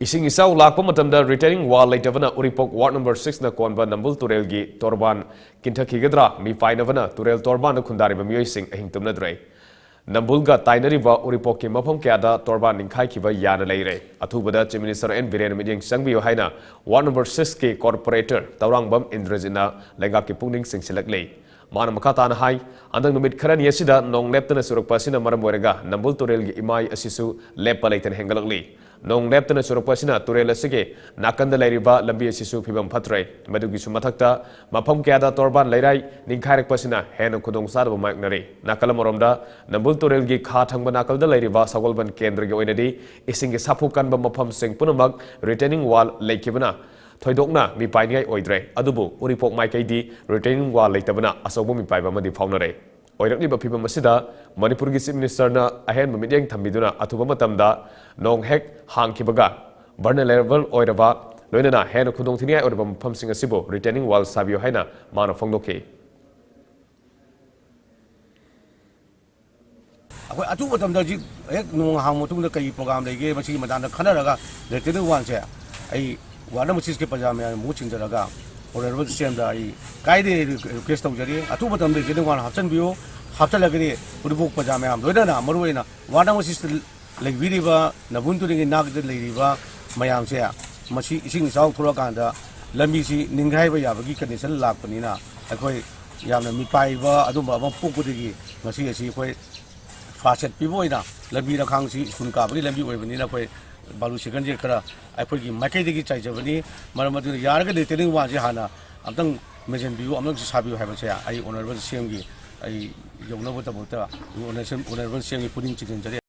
Ising isaw lakpa matamda retaining wall laitavana Uripok Ward number 6 na konba Nambul Turel gi Torban Kintakhigadra mi painavana Turel Torban na khundariba Meeoising Ahing Tumnadre. Nambul ga tainariba Uripok ki mafam kyada Torban ningkhai kiba yana leire. Athubada Chief Minister N Biren Mijing sangbiyo haina Ward number 6 ki corporator Taurangbam Indrajina lengap ki pungning singsilak lei. Mana makatana hai andang numit kharan yesida nong leptana surakpasina maram oirega Nambul Turel gi imai asisu lepa leitan hengalakli. Nong leptana surakpasina Turel asige nakanda leiriba lambi asisu phibam phatre madugi sumathakta mafam kyada Torban leirai ningkhairak pasina hena khudong sadaba maiknari nakala moromda Nambul Turel gi kha thangba nakalda leiriba sagolban kendra gi oinadi ising gi sapu kanba mafam sing punamak retaining wall leikibana Thoidokna mi paingai oidre adubu Uripok maikaidi retaining wall leitabana asobo mi paiba madi faunare oirakni ba phibam asida Manipuri Chief Minister na ahen mamidyang thambiduna athuba matamda nong hek hangkibaga barna level oiraba loinana hen khudong thiniai oiraba mafam sing asibo retaining wall sabio haina mana phongdoke akoi atu matamda ji hek nong hang motung da kai program lege masi madana khanaraga retaining wall se ai Wada musis ke pajama mucing jaraga, orang orang siam dah i. Kaya dia request tahu jadi, atu betul betul jadi orang hafsan bio, hafsan lagi ni uribuk pajama am. Loida na, maru ina. Wada musis lagi biriba, nabuntu lagi nak jadi lagi biriba, mayam saya. Masih ising isau thora kanda, lambi si ninggai baya bagi condition lak penina. Aku yang na mipai ba, atu ba pukul lagi. Masih asi aku faset pibo ina, lambi nak hang si sunka bagi lambi aku penina aku balu segan je kera, aku pergi makai degi cai je bani, malam tu yar ke detailing wajah hana, amtang mesin biu, amtang sabiu hai macam saya, honorable siam gi, jauh nak buat owner siam gi puding chicken jadi.